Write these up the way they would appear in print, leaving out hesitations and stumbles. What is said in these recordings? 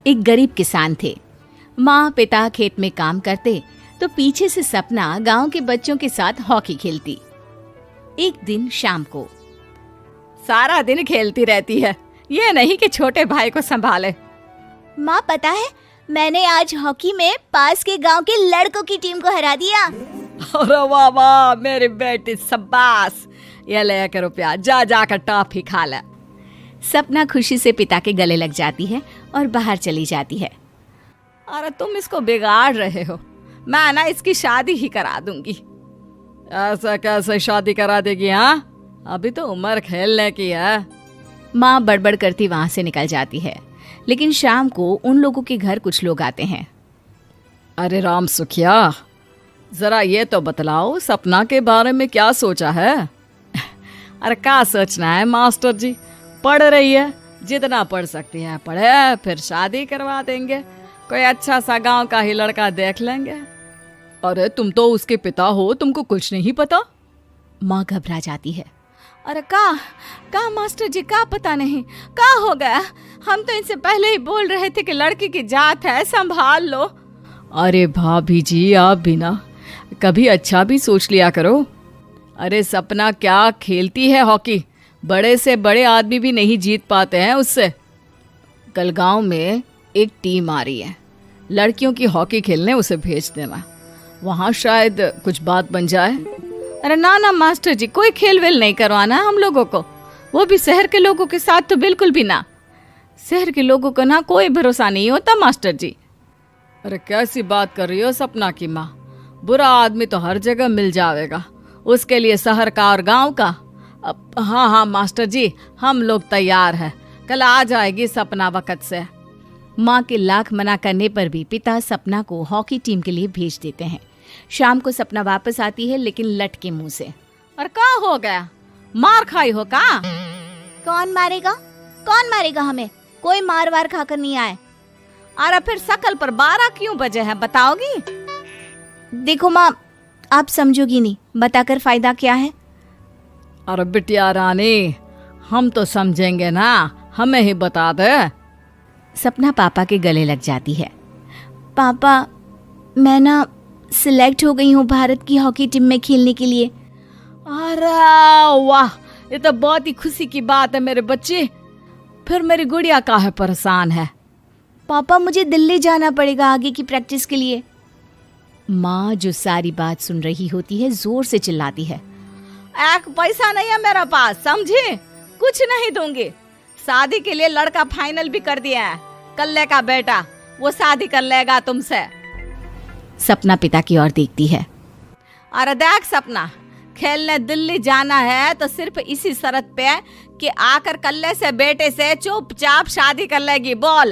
एक गरीब किसान थे। माँ पिता खेत में काम करते तो पीछे से सपना गांव के बच्चों के साथ हॉकी खेलती। एक दिन शाम को, सारा दिन खेलती रहती है, ये नहीं कि छोटे भाई को संभाले। माँ पता है, मैंने आज हॉकी में पास के गांव के लड़कों की टीम को हरा दिया। अरे वाह वाह मेरी बेटी, शाबाश। ये ले के रुपया, जा जाकर टॉफी खा ले। सपना खुशी से पिता के गले लग जाती है और बाहर चली जाती है। अरे तुम इसको बिगाड़ रहे हो, मैं ना इसकी शादी ही करा दूंगी। ऐसा कैसे शादी करा देगी? हाँ, अभी तो उम्र खेलने की है। माँ बड़बड़ करती वहां से निकल जाती है। लेकिन शाम को उन लोगों के घर कुछ लोग आते हैं। अरे राम सुखिया, जरा ये तो बतलाओ, सपना के बारे में क्या सोचा है? अरे क्या सोचना है मास्टर जी, पढ़ रही है, जितना पढ़ सकती है पढ़े, फिर शादी करवा देंगे, कोई अच्छा सा गांव का ही लड़का देख लेंगे। अरे तुम तो उसके पिता हो, तुमको कुछ नहीं पता? माँ घबरा जाती है। अरे का मास्टर जी, का पता नहीं, का हो गया? हम तो इनसे पहले ही बोल रहे थे कि लड़की की जात है, संभाल लो। अरे भाभी जी, आप भी ना कभी अच्छा भी सोच लिया करो। अरे सपना क्या खेलती है हॉकी, बड़े से बड़े आदमी भी नहीं जीत पाते हैं उससे। कल गांव में एक टीम आ रही है, लड़कियों की हॉकी खेलने उसे भेज देना, वहाँ शायद कुछ बात बन जाए। अरे ना मास्टर जी, कोई खेल वेल नहीं करवाना हम लोगों को, वो भी शहर के लोगों के साथ तो बिल्कुल भी ना। शहर के लोगों को ना कोई भरोसा नहीं होता मास्टर जी। अरे कैसी बात कर रही हो सपना की माँ, बुरा आदमी तो हर जगह मिल जाएगा, उसके लिए शहर का और गांव का। हाँ मास्टर जी, हम लोग तैयार हैं, कल आ जाएगी सपना वक्त से। माँ के लाख मना करने पर भी पिता सपना को हॉकी टीम के लिए भेज देते हैं। शाम को सपना वापस आती है, लेकिन लट के मुंह से। और क्या हो गया, मार खाई हो का? कौन मारेगा हमें? कोई मार वार खाकर नहीं आए। अरे फिर शकल पर 12 क्यों बजे हैं, बताओगी? देखो माँ, आप समझोगी नहीं, बताकर फायदा क्या है? अरे बिटिया रानी, हम तो समझेंगे ना, हमें ही बता दे। सपना पापा के गले लग जाती है। पापा, मैं ना सिलेक्ट हो गई हूँ भारत की हॉकी टीम में खेलने के लिए। अरे वाह, ये तो बहुत ही खुशी की बात है मेरे बच्चे। फिर मेरी गुड़िया काहे परेशान है? पापा, मुझे दिल्ली जाना पड़ेगा आगे की प्रैक्टिस के लिए। माँ जो सारी बात सुन रही होती है, जोर से चिल्लाती है। एक पैसा नहीं है मेरे पास, समझी? कुछ नहीं दूंगी। शादी के लिए लड़का फाइनल भी कर दिया है, कल्ले का बेटा, वो शादी कर लेगा तुमसे। सपना पिता की ओर देखती है। अरे देख सपना, खेलने दिल्ली जाना है तो सिर्फ इसी शर्त पे कि आकर कल्ले से बेटे से चुपचाप शादी कर लेगी, बोल।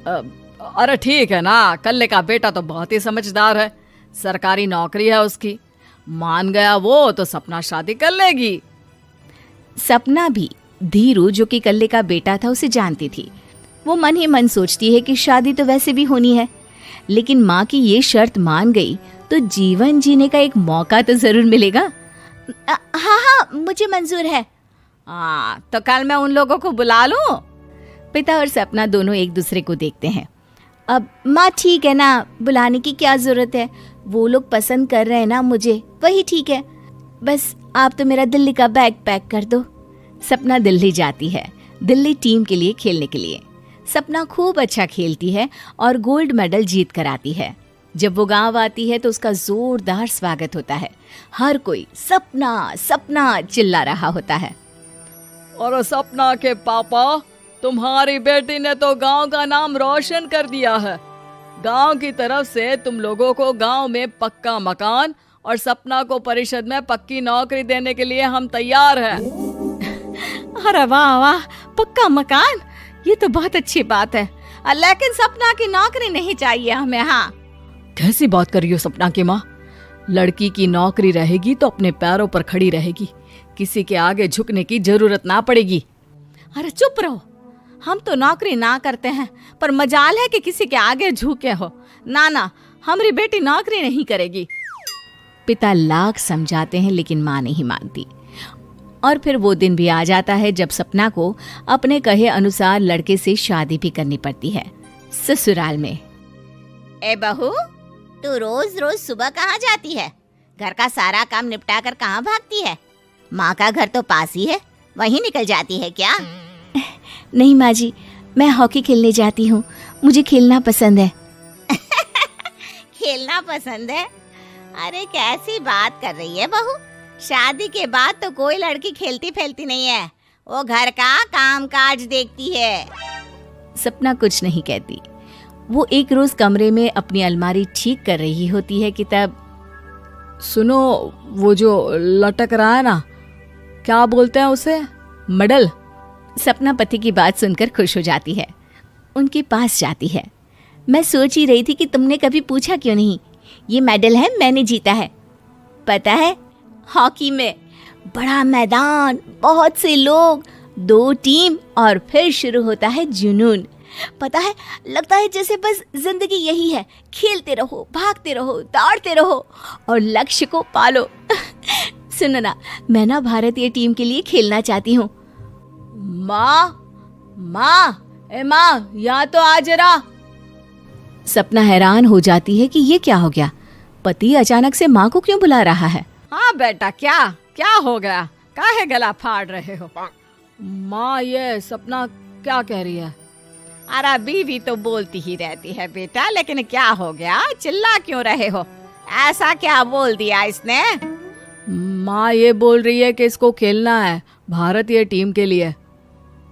अरे ठीक है ना, कल्ले का बेटा तो बहुत ही समझदार है, सरकारी नौकरी है उसकी, मान गया वो तो सपना शादी कर लेगी। सपना भी धीरू, जो कि कल्ले का बेटा था, उसे जानती थी। वो मन ही मन सोचती है कि शादी तो वैसे भी होनी है, लेकिन माँ की ये शर्त मान गई तो जीवन जीने का एक मौका तो जरूर मिलेगा। हाँ, मुझे मंजूर है। तो कल मैं उन लोगों को बुला लूं? पिता और सपना दोनों एक दूसरे को देखते हैं। अब माँ ठीक है ना, बुलाने की क्या जरूरत है, वो लोग पसंद कर रहे हैं ना मुझे, वही ठीक है। बस आप तो मेरा दिल्ली का बैग पैक कर दो। सपना दिल्ली जाती है, दिल्ली टीम के लिए खेलने के लिए। सपना खूब अच्छा खेलती है और गोल्ड मेडल जीत कर आती है। जब वो गांव आती है तो उसका जोरदार स्वागत होता है। हर कोई सपना सपना चिल्ला रहा होता है। और सपना के पापा, तुम्हारी बेटी ने तो गांव का नाम रोशन कर दिया है। गांव की तरफ से तुम लोगों को गांव में पक्का मकान और सपना को परिषद में पक्की नौकरी देने के लिए हम तैयार हैं। अरे वाह वाह, पक्का मकान, ये तो बहुत अच्छी बात है, लेकिन सपना की नौकरी नहीं चाहिए हमें। हाँ, कैसी बात कर रही हो सपना की माँ? लड़की की नौकरी रहेगी तो अपने पैरों पर खड़ी रहेगी, किसी के आगे झुकने की जरूरत ना पड़ेगी। अरे चुप रहो, हम तो नौकरी ना करते हैं, पर मजाल है कि किसी के आगे झुके हो। ना, हमारी बेटी नौकरी नहीं करेगी। पिता लाख समझाते हैं, लेकिन माँ नहीं मानती। और फिर वो दिन भी आ जाता है जब सपना को अपने कहे अनुसार लड़के से शादी भी करनी पड़ती है ससुराल में। ए बहू, तू रोज रोज सुबह कहाँ जाती है? घर का सारा काम निपटा कर कहाँ भागती है? माँ का घर तो पास ही है, वहीं निकल जाती है क्या? नहीं माँ जी, मैं हॉकी खेलने जाती हूँ, मुझे खेलना पसंद है। खेलना पसंद है? अरे कैसी बात कर रही है बहू, शादी के बाद तो कोई लड़की खेलती फैलती नहीं है, वो घर का काम काज देखती है। सपना कुछ नहीं कहती। वो एक रोज कमरे में अपनी अलमारी ठीक कर रही होती है कि तब सुनो, वो जो लटक रहा है ना, क्या बोलते हैं उसे? मेडल। सपना पति की बात सुनकर खुश हो जाती है, उनके पास जाती है। मैं सोच ही रही थी कि तुमने कभी पूछा क्यों नहीं। ये मेडल है, मैंने जीता है, पता है, हॉकी में। बड़ा मैदान, बहुत से लोग, 2 टीम और फिर शुरू होता है जुनून। पता है, लगता है जैसे बस जिंदगी यही है, खेलते रहो, भागते रहो, दौड़ते रहो और लक्ष्य को पालो। सुनो ना, मैं ना भारतीय टीम के लिए खेलना चाहती हूँ। माँ, यहाँ तो आ जरा। सपना हैरान हो जाती है कि ये क्या हो गया, पति अचानक से माँ को क्यों बुला रहा है। हाँ बेटा, क्या हो गया? काहे गला फाड़ रहे हो? माँ, ये सपना क्या कह रही है? अरे बीवी तो बोलती ही रहती है बेटा, लेकिन क्या हो गया, चिल्ला क्यों रहे हो? ऐसा क्या बोल दिया इसने? माँ ये बोल रही है कि इसको खेलना है भारतीय टीम के लिए।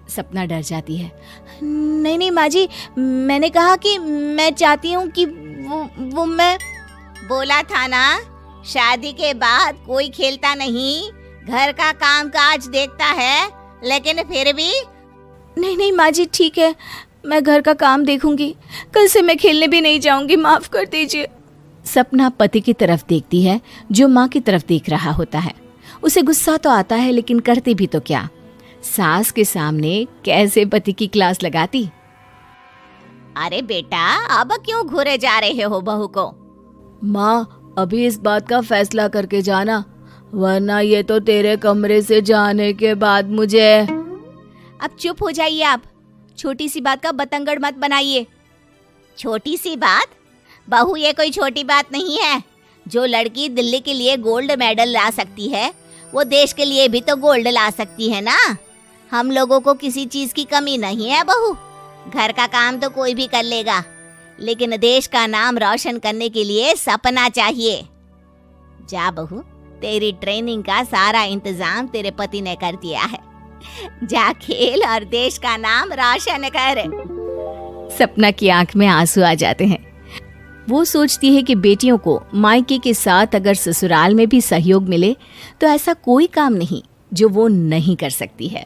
सपना डर जाती है। नहीं माँ जी, मैंने कहा कि मैं चाहती हूँ कि वो मैं बोला था ना, शादी के बाद कोई खेलता नहीं, घर का काम काज देखता है, लेकिन फिर भी। नहीं माँ जी, ठीक है, मैं घर का काम देखूंगी, कल से मैं खेलने भी नहीं जाऊंगी, माफ कर दीजिए। सपना पति की तरफ देखती है जो माँ की तरफ देख रहा होता है। उसे गुस्सा तो आता है, लेकिन करती भी तो क्या, सास के सामने कैसे पति की क्लास लगाती। अरे बेटा, अब क्यों घूरे जा रहे हो बहू को? माँ, अभी इस बात का फैसला करके जाना, वरना ये तो तेरे कमरे से जाने के बाद मुझे। अब चुप हो जाइए आप, छोटी सी बात का बतंगड़ मत बनाइए। छोटी सी बात? बहू, ये कोई छोटी बात नहीं है। जो लड़की दिल्ली के लिए गोल्ड मेडल ला सकती है, वो देश के लिए भी तो गोल्ड ला सकती है ना। हम लोगों को किसी चीज की कमी नहीं है बहू, घर का काम तो कोई भी कर लेगा, लेकिन देश का नाम रोशन करने के लिए सपना चाहिए। जा बहू, तेरी ट्रेनिंग का सारा इंतजाम तेरे पति ने कर दिया है, जा खेल और देश का नाम रोशन कर। सपना की आंख में आंसू आ जाते हैं। वो सोचती है कि बेटियों को मायके के साथ अगर ससुराल में भी सहयोग मिले तो ऐसा कोई काम नहीं जो वो नहीं कर सकती है।